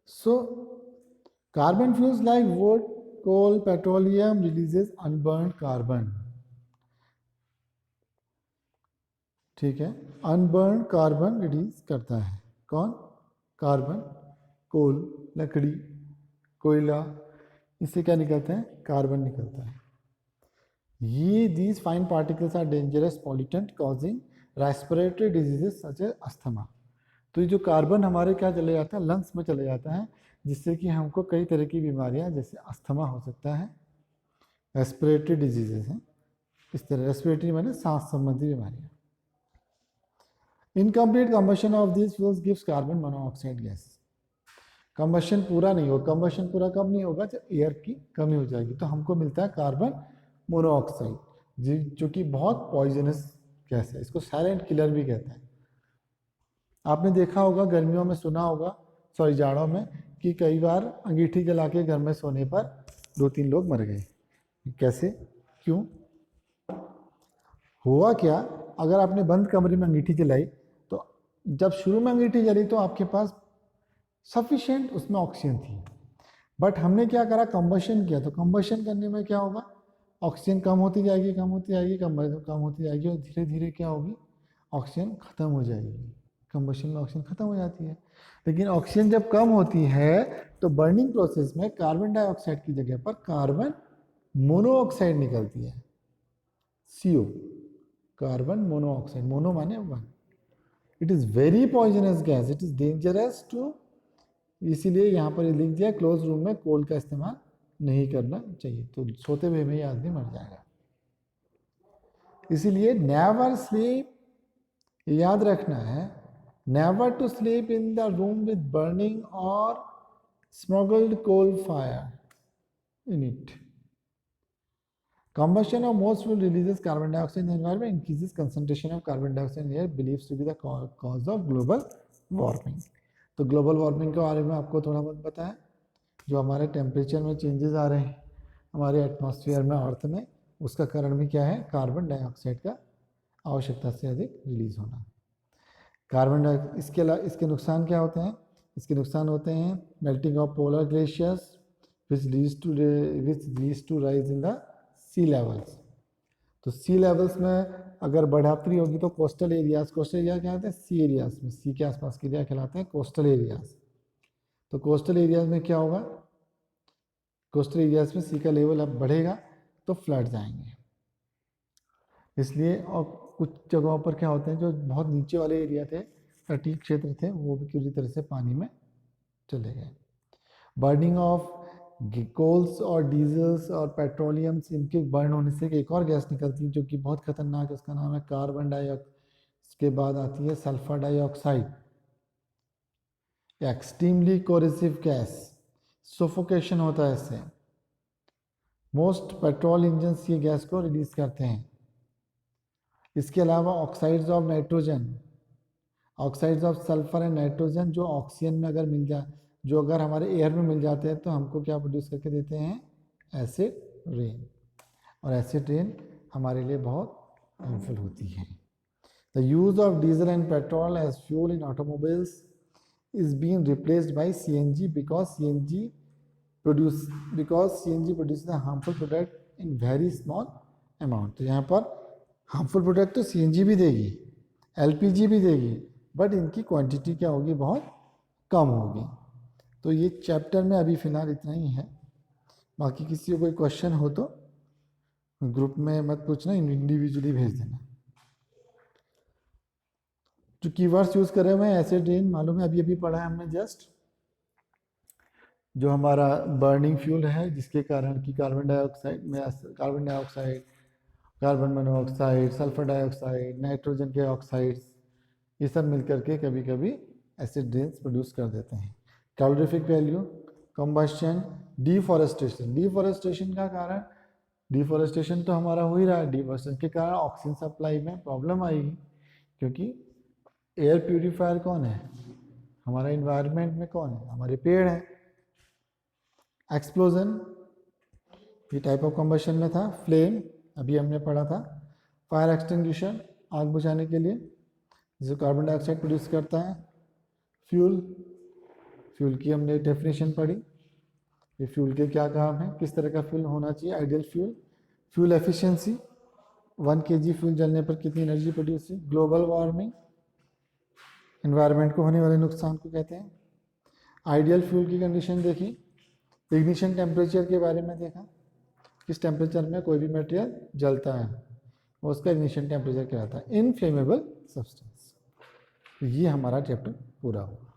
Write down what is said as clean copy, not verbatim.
So carbon fuels like wood, coal, petroleum releases unburned carbon. ठीक है, unburn carbon release करता है कौन? कार्बन, कोल, लकड़ी, कोयला, इससे क्या निकलता है? कार्बन निकलता है। ये these fine particles are dangerous pollutant causing respiratory diseases such as asthma. तो ये जो कार्बन हमारे क्या चले जाता है? लंग्स में चले जाता है, जिससे कि हमको कई तरह की बीमारियां जैसे अस्थमा हो सकता है, रेस्पिरेटरी डिजीजेस हैं इस तरह। रेस्पिरेटरी माने सांस संबंधी बीमारियां। Incomplete combustion of this fuels gives carbon monoxide gas. Combustion पूरा नहीं होगा। कम्बशन पूरा कब नहीं होगा? जब एयर की कमी हो जाएगी, तो हमको मिलता है कार्बन मोनोऑक्साइड, जो कि बहुत पॉइजनस गैस है। इसको साइलेंट किलर भी कहते हैं। आपने देखा होगा, गर्मियों में सुना होगा, सॉरी जाड़ों में, कि कई बार अंगीठी जला के घर में सोने पर 2-3 लोग मर गए। कैसे? क्यों? हुआ क्या? अगर आपने बंद कमरे में अंगीठी जलाई, तो जब शुरू में अंगीठी जली तो आपके पास सफिशिएंट उसमें ऑक्सीजन थी, बट हमने क्या करा? कंबशन किया। तो कंबशन करने में क्या होगा? ऑक्सीजन कम होती जाएगी, कम होती जाएगी, कम होती जाएगी, और धीरे धीरे क्या होगी? ऑक्सीजन खत्म हो जाएगी। कंबशन में ऑक्सीजन खत्म हो जाती है। लेकिन ऑक्सीजन जब कम होती है तो बर्निंग प्रोसेस में कार्बन डाइऑक्साइड की जगह पर कार्बन मोनोऑक्साइड निकलती है, CO, कार्बन मोनोऑक्साइड। मोनो माने one. It is very poisonous gas, it is dangerous to, इसीलिए यहाँ पर लिख दिया क्लोज रूम में कोल का इस्तेमाल नहीं करना चाहिए, तो सोते हुए में ही आदमी मर जाएगा। इसीलिए नेवर स्लीप, याद रखना है, never to sleep in the room with burning और smuggled coal fire in it. Combustion of most fuel releases carbon dioxide in the environment, increases concentration of carbon dioxide in the air, believed to be the cause of global warming. तो global warming के बारे में आपको थोड़ा बहुत पता है। जो हमारे टेम्परेचर में चेंजेस आ रहे हैं हमारे एटमॉस्फेयर में, अर्थ में, उसका कारण भी क्या है? कार्बन डाइऑक्साइड का आवश्यकता से अधिक रिलीज होना। कार्बन डाइऑक्साइड, इसके नुकसान क्या होते हैं? इसके नुकसान होते हैं melting of polar glaciers which leads to rise in the sea levels. तो सी लेवल्स में अगर बढ़ोतरी होगी तो कोस्टल एरियाज क्या होते हैं? सी एरियाज में, सी के आसपास के एरिया कहलाते हैं कोस्टल एरियाज। तो कोस्टल एरियाज में क्या होगा? कोस्टल एरियाज में सी का लेवल अब बढ़ेगा तो फ्लड्स आएंगे। इसलिए, और कुछ जगहों पर क्या होते हैं, जो बहुत नीचे वाले एरिया थे, तटीय क्षेत्र थे, वो भी पूरी तरह से पानी में चले गए। बर्निंग ऑफ कोल्स और डीजल्स और पेट्रोलियम्स, इनके बर्न होने से एक और गैस निकलती है जो कि बहुत खतरनाक है, उसका नाम है कार्बन डाइऑक्साइड। इसके बाद आती है sulphur dioxide, extremely corrosive gas, suffocation होता है इससे। मोस्ट पेट्रोल इंजन ये गैस को रिलीज करते हैं। इसके अलावा oxides of nitrogen, oxides of sulphur and nitrogen, जो ऑक्सीजन में अगर मिल जाए, जो अगर हमारे एयर में मिल जाते हैं तो हमको क्या प्रोड्यूस करके देते हैं? Acid rain. और एसिड रेन हमारे लिए बहुत हार्मफुल होती है। The use of diesel and petrol as fuel in automobiles is being replaced by CNG because CNG produces a harmful product in very small amount। तो यहाँ पर हार्मफुल प्रोडक्ट तो CNG भी देगी, LPG भी देगी, बट इनकी क्वांटिटी क्या होगी? बहुत कम होगी। तो ये चैप्टर में अभी फिलहाल इतना ही है। बाकी किसी को कोई क्वेश्चन हो तो ग्रुप में मत पूछना, इंडिविजुअली भेज देना। जो कीवर्ड्स यूज कर रहे हैं, एसिड रेन मालूम है, अभी अभी पढ़ा है हमने जस्ट। जो हमारा बर्निंग फ्यूल है, जिसके कारण कि carbon dioxide, carbon monoxide, sulphur dioxide, nitrogen के ऑक्साइड्स, ये सब मिलकर के कभी कभी एसिड रेन्स प्रोड्यूस कर देते हैं। Calorific value, combustion, deforestation. Deforestation का कारण, डिफॉरेस्टेशन तो हमारा हो ही रहा है, डिफॉरेस्टेशन के कारण ऑक्सीजन सप्लाई में प्रॉब्लम आएगी, क्योंकि एयर प्यूरिफायर कौन है? हमारा इन्वायरमेंट में कौन है? हमारे पेड़ हैं। एक्सप्लोजन, ये टाइप ऑफ कंबशन में था। फ्लेम, अभी हमने पढ़ा था। फायर एक्सटिंग्विशर, आग बुझाने के लिए, जिसे कार्बन डाइऑक्साइड प्रोड्यूस करता है। फ्यूल, फ्यूल की हमने डेफिनेशन पढ़ी, ये फ्यूल के क्या काम है, किस तरह का फ्यूल होना चाहिए, ideal fuel, fuel efficiency, 1 kg fuel जलने पर कितनी एनर्जी प्रोड्यूस हुई, ग्लोबल वार्मिंग, एनवायरनमेंट को होने वाले नुकसान को कहते हैं, आइडियल फ्यूल की कंडीशन देखी, इग्निशन टेम्परेचर के बारे में देखा, किस टेम्परेचर में कोई भी मटेरियल जलता है और उसका इग्निशन टेम्परेचर क्या होता है, इनफ्लेमेबल सब्सटेंस। ये हमारा चैप्टर पूरा हुआ।